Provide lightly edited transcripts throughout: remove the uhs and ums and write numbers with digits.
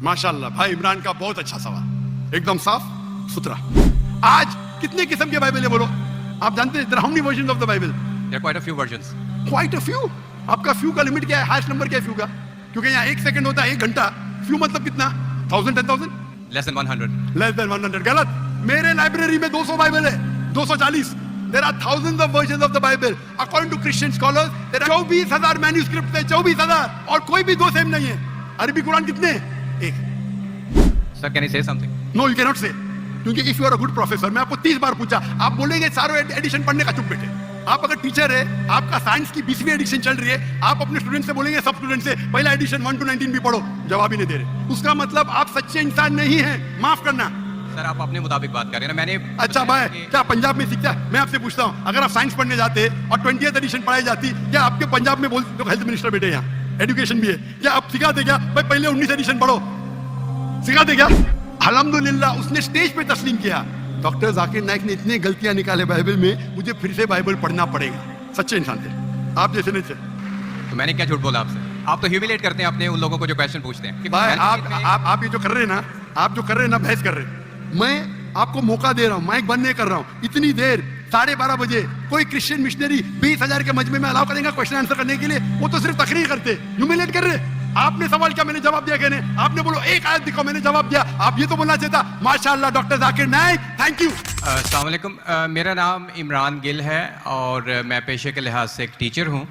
माशाल्लाह भाई इमरान का बहुत अच्छा सवाल, एकदम साफ सुथरा। आज कितने किस्म के बाइबल है बोलो? आप जानते हैं how many versions of the Bible? There are quite a few versions. Quite a few. आपका फ्यू का लिमिट क्या है? हाईएस्ट नंबर क्या है फ्यू का? क्योंकि यहाँ 1 सेकंड होता है 1 घंटा। फ्यू मतलब कितना? 1000, 10,000? Less than 100. Less than 100। गलत। मेरे लाइब्रेरी में 200 बाइबल है, 240। There are thousands of versions of the Bible. According to Christian scholars, there are 24,000 manuscripts है, 24,000, और कोई भी 2 सेम नहीं है। अरबी कुरान कितने? 1। Sir, can I say something? No, you cannot say. क्योंकि if you are a good professor, मैं आपको 30 बार पूछा, आप बोलेंगे सारे एडिशन पढ़ने का, चुप बैठे। आप अगर टीचर है, आपका साइंस की 20वीं एडिशन चल रही है, आप अपने स्टूडेंट से बोलेंगे, सब स्टूडेंट से पहला एडिशन 1 to 19 भी पढ़ो, जवाब ही नहीं दे रहे। उसका मतलब आप सच्चे इंसान नहीं हैं, माफ करना। सर आप अपने मुताबिक बात कर रहे हैं ना, मैंने अच्छा भाई क्या पंजाब में सीखता है? मैं आपसे पूछता हूँ, अगर आप साइंस पढ़ने जाते और 20th एडिशन पढ़ाई जाती, क्या आपके पंजाब में बोल तो हेल्थ मिनिस्टर बैठे यहाँ, एजुकेशन भी है, क्या आप सिखाते क्या भाई पहले 19 एडिशन पढ़ो? सिखाते क्या? अल्हम्दुलिल्लाह उसने स्टेज पे तस्लीम किया। डॉक्टर जाकिर नाइक ने इतनी गलतियां निकाले बाइबल में, मुझे फिर से बाइबल पढ़ना पड़ेगा। सच्चे इंसान थे आप, जैसे नहीं थे। तो मैंने क्या झूठ बोला आपसे? आप तो ह्यूमिलेट करते हैं अपने उन लोगों को जो क्वेश्चन पूछते हैं कि भाई आप ये जो कर रहे हैं ना, आप जो कर रहे हैं ना, बहस कर रहे हैं। मैं आपको मौका दे रहा हूँ, माइक बंद नहीं कर रहा हूँ। इतनी देर 12:30 बजे कोई क्रिश्चियन मिशनरी 20,000 के मजमे में अलाउ करेगा क्वेश्चन आंसर करने के लिए? वो तो सिर्फ तकरीर करते, ह्यूमिलेट कर रहे। आपने सवाल किया, मैंने जवाब दिया। कहने आपने बोलो एक आयत दिखाओ, मैंने जवाब दिया। आप ये तो बोलना चाहता माशाल्लाह doctor Zakir Naik, thank you. अस्सलाम वालेकुम, मेरा नाम इमरान गिल है और मैं पेशे के लिहाज से एक टीचर हूँ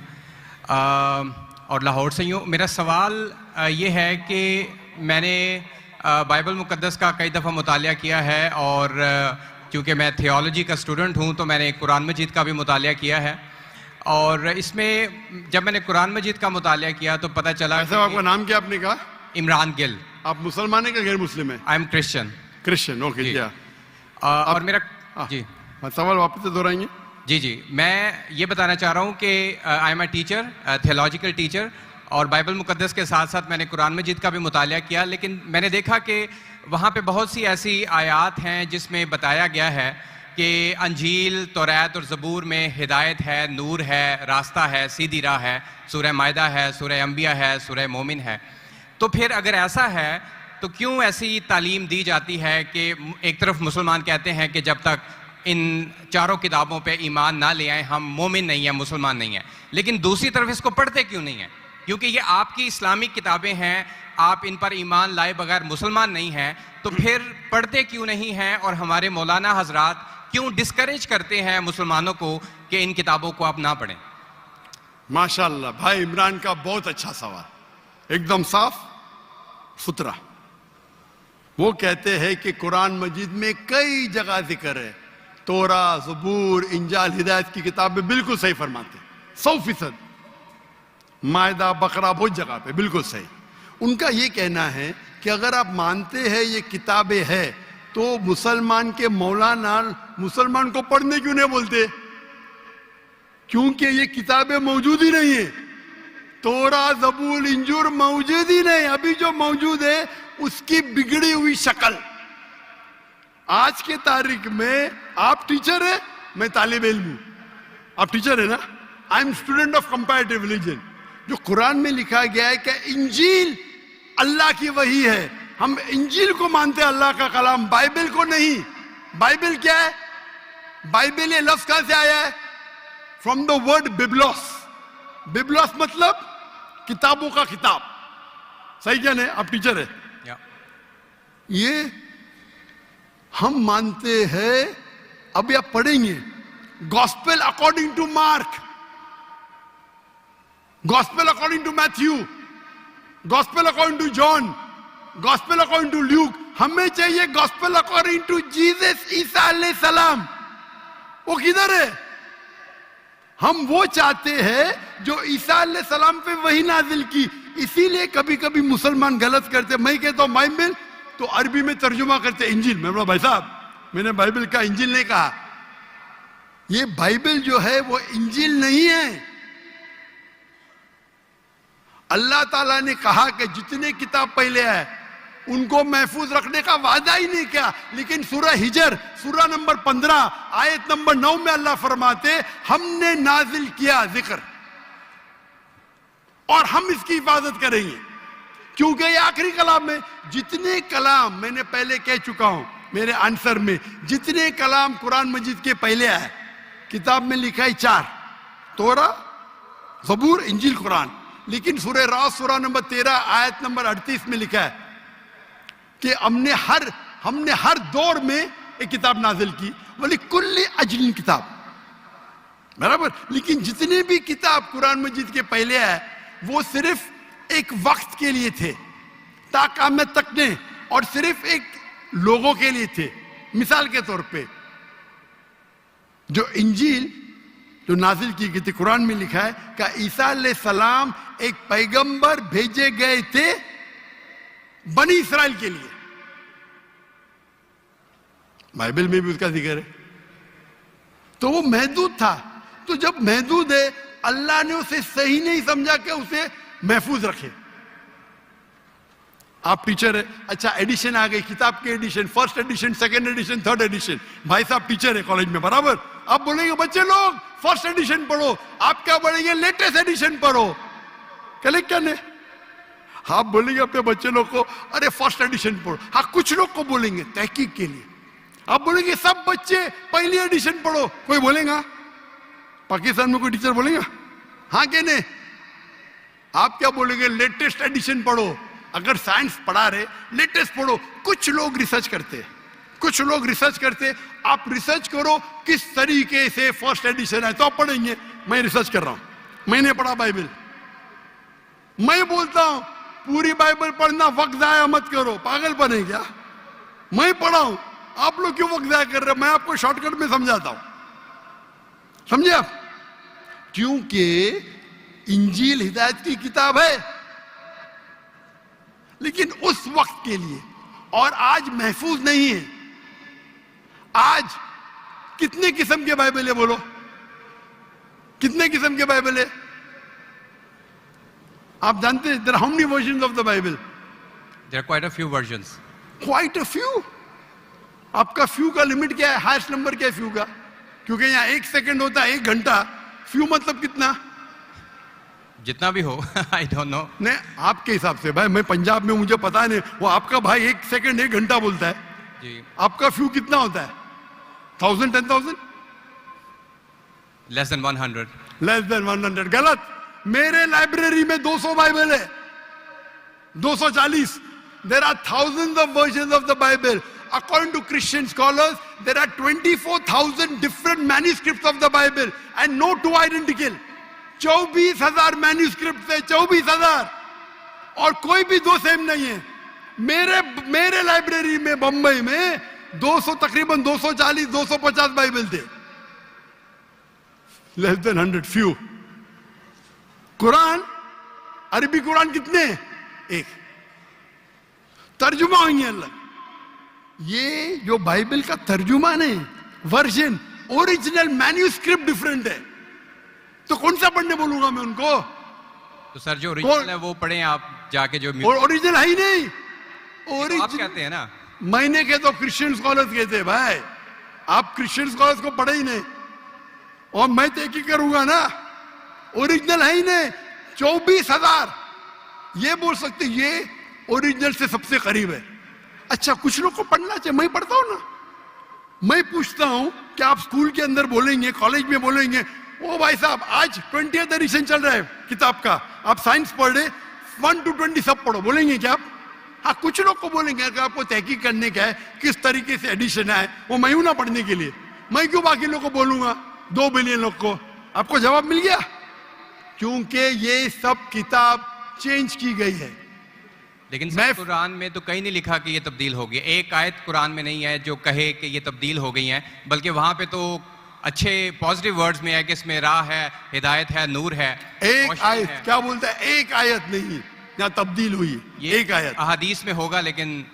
और लाहौर से ही हूँ। मेरा सवाल ये है कि मैंने बाइबल मुक़द्दस का कई दफ़ा मुतालिया किया है और क्योंकि मैं थियोलॉजी का स्टूडेंट हूँ तो मैंने कुरान मजीद का भी मुतालिया किया है। और इसमें जब मैंने कुरान मजीद का मुतालिया किया तो पता चला। आपका नाम क्या आपने कहा? इमरान गिल। आप मुसलमान है कि गैर मुस्लिम है? I am Christian. Christian, okay. क्या और मेरा जी सवाल वापस से दोहराएंगे? जी मैं ये बताना चाह रहा हूँ कि I am a teacher, theological teacher, और बाइबल मुक़द्दस के साथ साथ मैंने कुरान मजीद का भी मुतालिया किया। लेकिन मैंने देखा कि वहाँ पे बहुत सी ऐसी आयात हैं जिसमें बताया गया है कि अंजील, तौरात और ज़बूर में हिदायत है, नूर है, रास्ता है, सीधी राह है, सूरह मायदा है, सूरह अंबिया है, सूरह मोमिन है। तो फिर अगर ऐसा है तो क्यों ऐसी तालीम दी जाती है कि एक तरफ मुसलमान कहते हैं कि जब तक इन चारों किताबों पे ईमान ना ले आए हम मोमिन नहीं हैं, मुसलमान नहीं हैं, लेकिन दूसरी तरफ इसको पढ़ते क्यों नहीं हैं? क्योंकि ये आपकी इस्लामिक किताबें हैं, आप इन पर ईमान लाए बगैर मुसलमान नहीं हैं, तो फिर पढ़ते क्यों नहीं हैं? और हमारे मौलाना हजरात क्यों डिस्करेज करते हैं मुसलमानों को कि इन किताबों को आप ना पढ़ें? माशाल्लाह भाई इमरान का बहुत अच्छा सवाल, एकदम साफ सुथरा। वो कहते हैं कि कुरान मजीद में कई जगह जिक्र है, तोरा, ज़बूर, इंजाल, हिदायत की किताबें बिल्कुल सही फरमाते, 100%। मायदा, बकरा, बहुत जगह पे बिल्कुल सही। उनका ये कहना है कि अगर आप मानते हैं ये किताबें है तो मुसलमान के मौलाना मुसलमान को पढ़ने क्यों नहीं बोलते? क्योंकि ये किताबें मौजूद ही नहीं है। तोरा, ज़बूर, इंजूर मौजूद ही नहीं। अभी जो मौजूद है उसकी बिगड़ी हुई शक्ल। आज के तारीख में आप टीचर है, मैं तालिब इल्म हूं। आप टीचर है ना? I am student of comparative religion. जो कुरान में लिखा गया है कि इंजील अल्लाह की वही है, हम इंजील को मानते हैं, अल्लाह का कलाम, बाइबल को नहीं। बाइबल क्या है? बाइबल ये लफ्ज कहां से आया है? From the word biblos. Biblos मतलब किताबों का किताब। सही क्या नहीं? आप टीचर है। ये हम मानते हैं। अभी आप पढ़ेंगे gospel according to Mark, gospel according to Matthew, gospel according to John, gospel according to Luke. हमें चाहिए गॉस्पेल अकॉर्डिंग टू जीसस ईसा अलैहि सलाम। वो किधर है? हम वो चाहते हैं जो ईसा अलैहि सलाम पे वही नाजिल की। इसीलिए कभी कभी मुसलमान गलत करते। मैं कहता हूं बाइबल, तो अरबी में तर्जुमा करते इंजिल। मैं बोला भाई साहब मैंने बाइबल का इंजिल नहीं कहा। ये बाइबल जो है वो इंजिल नहीं है। अल्लाह ताला ने कहा कि जितने किताब पहले आए उनको महफूज रखने का वादा ही नहीं किया। लेकिन सूरह हिजर सूरह नंबर 15 आयत नंबर 9 में अल्लाह फरमाते हमने नाजिल किया जिक्र और हम इसकी हिफाजत करेंगे। क्योंकि ये आखिरी कलाम है। जितने कलाम मैंने पहले कह चुका हूं मेरे आंसर में, जितने कलाम कुरान मजीद के पहले आए, किताब में लिखा है 4, तोरा, ज़बूर, इंजील, कुरान। लेकिन सूरह रास सूरा नंबर 13 आयत नंबर 38 में लिखा है कि हमने हर दौर में एक किताब नाजिल की, बोली कुल्ली अजलिन किताब, बराबर। लेकिन जितने भी किताब कुरान मजीद के पहले आए वो सिर्फ एक वक्त के लिए थे, ताक़यामत तक ने, और सिर्फ एक लोगों के लिए थे। मिसाल के तौर पे जो इंजील जो नाजिल की गई थी, कुरान में लिखा है कि ईसा अलैहिस्सलाम एक पैगंबर भेजे गए थे बनी इस्राइल के लिए। बाइबल में भी उसका जिक्र है। तो वो महदूद था। तो जब महदूद है, अल्लाह ने उसे सही नहीं समझा कि उसे महफूज रखे। आप टीचर है, अच्छा एडिशन आ गई, किताब के edition, first edition, second edition, third edition. भाई साहब टीचर है कॉलेज में, बराबर। आप बोलेंगे बच्चे लोग फर्स्ट एडिशन पढ़ो, आप क्या बोलेंगे लेटेस्ट एडिशन पढ़ो, कलेक्टर ने। आप बोलेंगे अपने बच्चे लोग को अरे फर्स्ट एडिशन पढ़ो। हाँ, कुछ लोग को बोलेंगे तहकीक के लिए। आप बोलेंगे सब बच्चे पहली एडिशन पढ़ो, कोई बोलेगा? पाकिस्तान में कोई टीचर बोलेगा हाँ के नहीं? आप क्या बोलेंगे लेटेस्ट एडिशन पढ़ो। अगर साइंस पढ़ा रहे लेटेस्ट पढ़ो। कुछ लोग रिसर्च करते, आप रिसर्च करो किस तरीके से फर्स्ट एडिशन है तो आप पढ़ेंगे। मैं रिसर्च कर रहा हूं, मैंने पढ़ा बाइबल। मैं बोलता हूं पूरी बाइबल पढ़ना, वक्त जाया मत करो, पागल बने क्या? मैं पढ़ा हूं, आप लोग क्यों वक्त जाया कर रहे हैं? मैं आपको शॉर्टकट में समझाता हूं, समझे आप? क्योंकि इंजील हिदायत की किताब है, लेकिन उस वक्त के लिए, और आज महफूज नहीं है। आज कितने किस्म के बाइबल है? बोलो कितने किस्म के बाइबल है? आप जानते हैं there are how many versions of the Bible? There are quite a few versions. Quite a few. आपका फ्यू का लिमिट क्या है? हाईएस्ट नंबर क्या है फ्यू का? क्योंकि यहां 1 सेकंड होता है 1 घंटा। फ्यू मतलब कितना? जितना भी हो आई डोंट नो। नहीं, आपके हिसाब से भाई, मैं पंजाब में, मुझे पता नहीं। वो आपका भाई 1 सेकंड 1 घंटा बोलता है जी। आपका फ्यू कितना होता है? 1000, 10,000? Less than 100। लेस देन 100 गलत। मेरे लाइब्रेरी में 200 बाइबल है, 240। There are thousands of versions of the Bible. According to Christian scholars, there are 24,000 different manuscripts of the Bible and no two identical. 24,000 manuscript है, 24,000, और कोई भी दो सेम नहीं है। मेरे लाइब्रेरी में बंबई में 200, तकरीबन 240, 250 बाइबल थे। Less than 100, few. कुरान, अरबी कुरान कितने? 1। तर्जुमा होंगे अलग। ये जो बाइबल का तर्जुमा नहीं, वर्जन, ओरिजिनल मैन्यूस्क्रिप्ट डिफरेंट है। तो कौन सा पढ़ने बोलूंगा मैं उनको? तो सर जो ओरिजिनल है वो पढ़ें आप जाके। जो ओरिजिनल है ही नहीं। तो आप कहते हैं ना, मैंने कहे तो क्रिश्चियन स्कॉलर्स कहते हैं भाई। आप क्रिश्चियन स्कॉलर्स को पढ़े ही नहीं, और मैं तो एक ही करूंगा ना। ओरिजिनल है ही नहीं। 24,000 ये बोल सकते ये ओरिजिनल से सबसे करीब है। अच्छा, कुछ लोग को पढ़ना चाहिए, मैं पढ़ता हूं ना। मैं पूछता हूं कि आप स्कूल के अंदर बोलेंगे, कॉलेज में बोलेंगे, ओ भाई साहब आज 20th एडिशन चल रहा है किताब का, आप साइंस पढ़ रहे, 1 to 20 सब पढ़ो, बोलेंगे क्या आप? हाँ, कुछ लोग को बोलेंगे। अगर आपको तहकीक करने का है किस तरीके से एडिशन है, वो मैं हूं ना पढ़ने के लिए। मैं क्यों बाकी लोग को बोलूंगा, 2 बिलियन लोग को? आपको जवाब मिल गया। क्योंकि ये सब किताब चेंज की गई है। लेकिन कुरान में तो कहीं नहीं लिखा कि ये तब्दील हो गई। एक आयत कुरान में नहीं है जो कहे कि ये तब्दील हो गई है, बल्कि वहां पे तो अच्छे पॉजिटिव वर्ड्स में है कि इसमें राह है, हिदायत है, नूर है। एक आयत क्या बोलता है? एक आयत नहीं यहाँ तब्दील हुई, एक आयत। अहादीस में होगा, लेकिन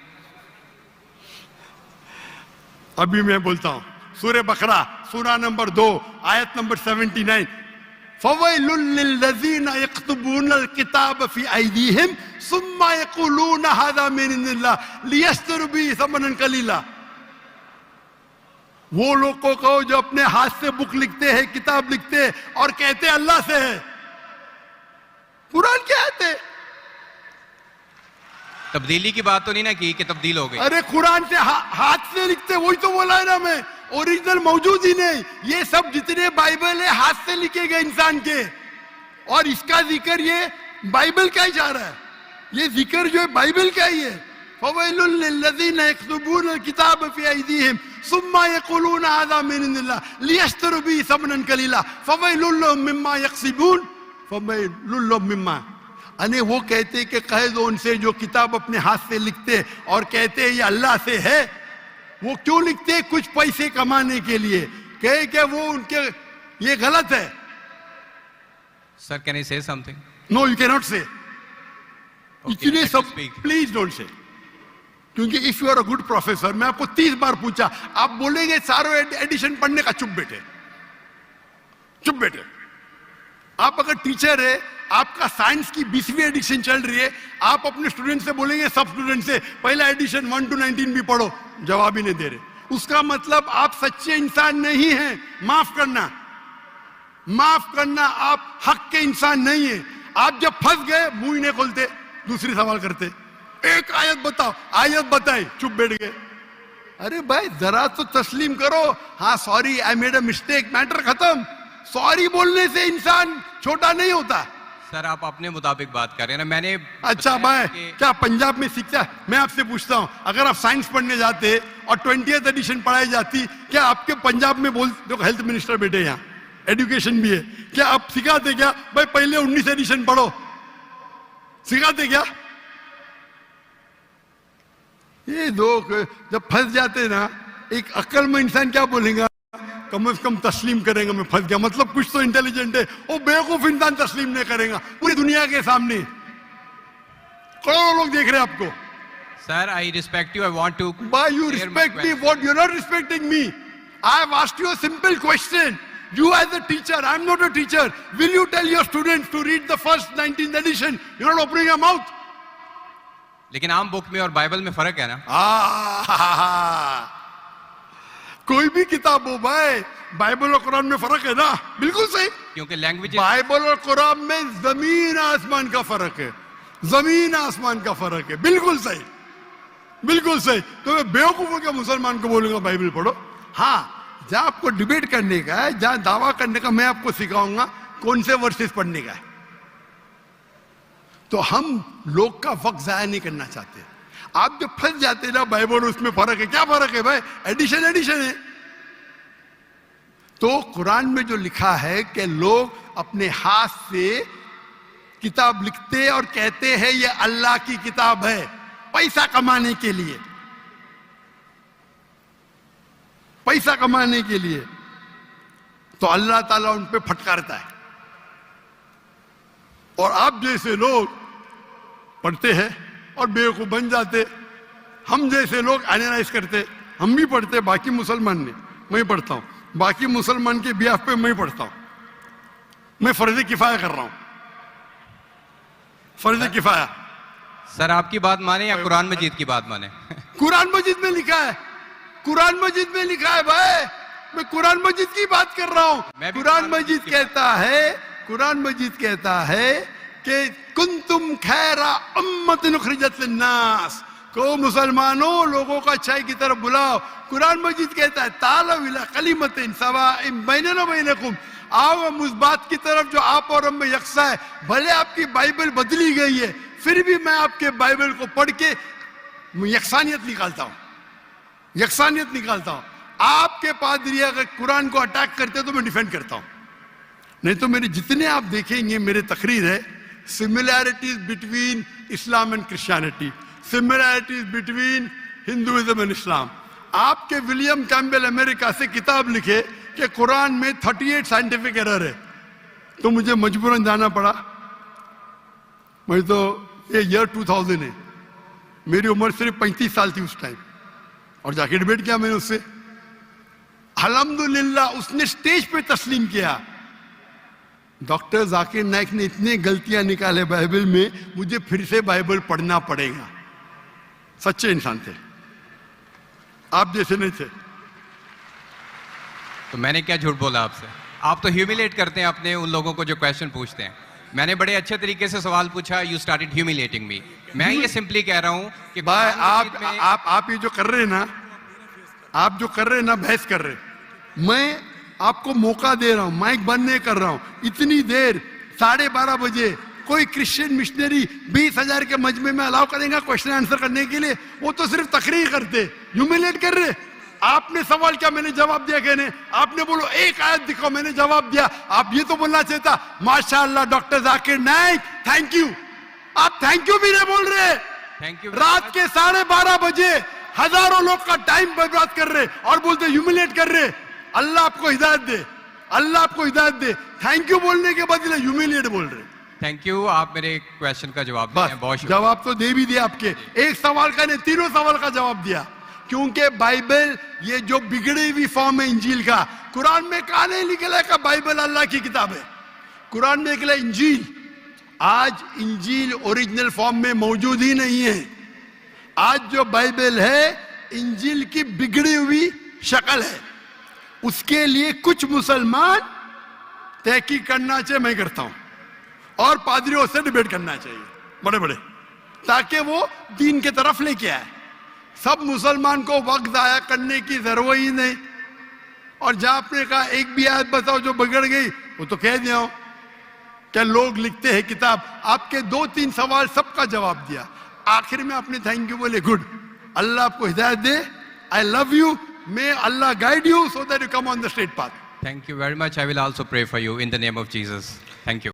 अभी मैं बोलता हूं सूरह बकरा सूरा नंबर 2 आयत नंबर 79। फवैलुल लिल्लज़ीना यक्तुबूनल किताब फी अयदीहिम सुम्मा यक़ूलूना हाज़ा मिन इंदिल्लाह लियश्तरू बिही समनन कलीला। वो लोग को कहो जो अपने हाथ से बुक लिखते हैं, किताब लिखते हैं, और कहते हैं अल्लाह से है। कुरान क्या है? तब्दीली की बात तो नहीं ना की कि तब्दील हो गई। अरे कुरान से हाथ से लिखते, वही तो बोला है ना मैं, ओरिजिनल मौजूद ही नहीं। ये सब जितने बाइबल है हाथ से लिखे गए इंसान के, और इसका जिक्र ये बाइबल का ही जा रहा है। ये जिक्र जो है बाइबल का ही है। फवैलुल लिल्लज़ीना यक्तुबूना अल-किताब फी अयदीहिम सुम्मा यक़ूलूना हाज़ा मिन इंदिल्लाह लियश्तरू बिही समनन कलीला फवैलुल लहुम मिम्मा यक्सिबून फवैलुल लहुम मिम्मा। अने वो कहते कि कह दो उनसे जो किताब अपने हाथ से लिखते और कहते ये अल्लाह से है, वो क्यों लिखते? कुछ पैसे कमाने के लिए। कहे कि वो उनके ये गलत है। Sir can I say something? No you can not say. इसलिए let सब me speak. Please don't say, क्योंकि if you are a good professor, मैं आपको 30 बार पूछा, आप बोलेंगे सारों एडिशन पढ़ने का, चुप बैठे, चुप बैठे। आप अगर टीचर है, आपका साइंस की 20वीं एडिशन चल रही है, आप अपने स्टूडेंट से बोलेंगे, सब स्टूडेंट से पहला एडिशन 1 to 19 भी पढ़ो, जवाब ही नहीं दे रहे, उसका मतलब आप सच्चे इंसान नहीं हैं। माफ करना, माफ करना, आप हक के इंसान नहीं है। आप जब फंस गए मुंह ही नहीं खोलते, दूसरी सवाल करते, एक आयत बताओ, आयत बताई, चुप बैठ गए। अरे भाई जरा तो तस्लीम करो, हाँ sorry I made a mistake, matter खत्म। सॉरी बोलने से इंसान छोटा नहीं होता। सर आप अपने मुताबिक बात कर रहे हैं ना, मैंने अच्छा भाई क्या पंजाब में सीखता है? मैं आपसे पूछता हूं, अगर आप साइंस पढ़ने जाते और 20th एडिशन पढ़ाई जाती, क्या आपके पंजाब में बोल, जो हेल्थ मिनिस्टर बैठे यहाँ, एजुकेशन भी है, क्या आप सिखाते क्या भाई पहले 19 एडिशन पढ़ो? सिखाते क्या? ये लोग जब फंस जाते ना, एक अक्लमंद इंसान क्या बोलेगा? कम से कम तस्लीम करेंगे मैं फंस गया, मतलब कुछ तो इंटेलिजेंट है। वो बेवकूफ इंसान तस्लीम नहीं करेगा पूरी दुनिया के सामने, करोड़ों लोग देख रहे हैं आपको। Sir I respect you, I want to Why you respect me? What you're not respecting me? I have asked you a simple question. You as a teacher, I'm not a teacher. Will you tell your students to read the first 19th edition? You're not opening your mouth. लेकिन आम book में और Bible में फर्क है ना? कोई भी किताब हो भाई, बाइबल और कुरान में फर्क है ना? बिल्कुल सही, क्योंकि लैंग्वेज बाइबल और कुरान में जमीन आसमान का फर्क है, जमीन आसमान का फर्क है। बिल्कुल सही, बिल्कुल सही। तो मैं बेवकूफों के मुसलमान को बोलूंगा बाइबल पढ़ो? हाँ, जहां आपको डिबेट करने का है, जहां दावा करने का, मैं आपको सिखाऊंगा कौन से वर्सेस पढ़ने का है। तो हम लोग का वक्त जाया नहीं करना चाहते। आप जब फंस जाते ना बाइबल, उसमें फर्क है, क्या फर्क है भाई? एडिशन एडिशन है। तो कुरान में जो लिखा है कि लोग अपने हाथ से किताब लिखते और कहते हैं ये अल्लाह की किताब है, पैसा कमाने के लिए, पैसा कमाने के लिए, तो अल्लाह ताला उन पे फटकारता है। और आप जैसे लोग पढ़ते हैं और बेवकूफ बन जाते, हम जैसे लोग एनालाइज करते, हम भी पढ़ते, बाकी मुसलमान ने, मैं पढ़ता हूं, बाकी मुसलमान के बिहाफ पे मैं पढ़ता हूं, मैं फर्ज किफाया कर रहा हूं, फर्ज किफाया। सर आपकी बात माने या कुरान मजीद की बात माने? कुरान मजीद में लिखा है, कुरान मजीद में लिखा है भाई, मैं कुरान मजीद की बात कर रहा हूं। कुरान मजीद कहता है, कुरान मजीद कहता है कि कुंतुम खैरा उम्मतिन उखरिजत लिन्नास, को मुसलमानों लोगों का अच्छाई की तरफ बुलाओ। कुरान मजीद कहता है तालौ इला कलिमतिन सवाइन बैनना बैनकुम, आओ हम उस बात की तरफ जो आप और हम में यकसा है। भले आपकी बाइबल बदली गई है, फिर भी मैं आपके बाइबल को पढ़ के यकसानियत निकालता हूं, यकसानियत निकालता हूं। आपके पादरी अगर कुरान को अटैक करते तो मैं डिफेंड करता हूं, नहीं तो मेरे जितने आप देखेंगे मेरे तकरीर है, similarities between Islam and Christianity, similarities between Hinduism and Islam. आपके विलियम कैम्पबेल अमेरिका से किताब लिखे कि कुरान में 38 साइंटिफिक एरर है, तो मुझे मजबूरन जाना पड़ा। मैं तो ये ईयर 2000 है, मेरी उम्र सिर्फ 35 साल थी उस टाइम, और जाके डिबेट किया मैंने उससे। अल्हम्दुलिल्लाह उसने स्टेज पे तस्लीम किया। डॉक्टर जाकिर नाइक ने इतने गलतियां निकाले बाइबल में, मुझे फिर से बाइबल पढ़ना पड़ेगा। सच्चे इंसान थे, आप जैसे नहीं थे। तो मैंने क्या झूठ बोला आपसे? आप तो ह्यूमिलेट करते हैं अपने उन लोगों को जो क्वेश्चन पूछते हैं। मैंने बड़े अच्छे तरीके से सवाल पूछा, यू स्टार्टेड ह्यूमिलेटिंग मी। मैं ये सिंपली कह रहा हूँ कि भाई कुरान मजीद में- आप ये जो कर रहे हैं ना, आप जो कर रहे हैं ना, बहस कर रहे हैं। मैं आपको मौका दे रहा हूं, माइक बंद नहीं कर रहा हूं। इतनी देर 12:30 बजे कोई क्रिश्चियन मिशनरी 20,000 के मजमे में अलाउ करेगा क्वेश्चन आंसर करने के लिए? वो तो सिर्फ तकरीर करते, ह्यूमिलेट कर रहे। आपने सवाल किया, मैंने जवाब दिया। कहने आपने बोलो एक आयत दिखाओ, मैंने जवाब दिया। आप ये तो बोलना चाहिए था, माशाअल्लाह doctor Zakir Naik, thank you. आप थैंक यू भी नहीं बोल रहे। Thank you. रात के 12:30 बजे हजारों लोग का टाइम बर्बाद कर रहे और बोलते ह्यूमिलेट कर रहे। अल्लाह आपको हिदायत दे, अल्लाह आपको हिदायत दे। थैंक यू बोलने के बदले ह्यूमिलेट बोल रहे। थैंक यू, आप मेरे क्वेश्चन का जवाब दिए हैं, बहुत बस शुक्रिया। जवाब तो दे भी दिया आपके। एक सवाल का नहीं, तीनों सवाल का जवाब दिया। क्योंकि बाइबल ये जो बिगड़ी हुई फॉर्म है इंजील का, कुरान में कहा नहीं निकला का बाइबल अल्लाह की किताब है। कुरान में निकला इंजील। आज इंजील ओरिजिनल फॉर्म में मौजूद ही नहीं है। आज जो बाइबल है इंजील की बिगड़ी हुई शक्ल है। उसके लिए कुछ मुसलमान तहकीक करना चाहिए, मैं करता हूं, और पादरियों से डिबेट करना चाहिए बड़े बड़े, ताकि वो दीन के तरफ लेके आए। सब मुसलमान को वक्त जाया करने की जरूरत ही नहीं। और जहां आपने कहा एक भी आयत बताओ जो बिगड़ गई, वो तो कह दिया हो। क्या लोग लिखते हैं किताब? आपके 2-3 सवाल सबका जवाब दिया। आखिर में आपने थैंक यू बोले, गुड, अल्लाह आपको हिदायत दे। I love you, may Allah guide you so that you come on the straight path. Thank you very much. I will also pray for you in the name of Jesus. Thank you.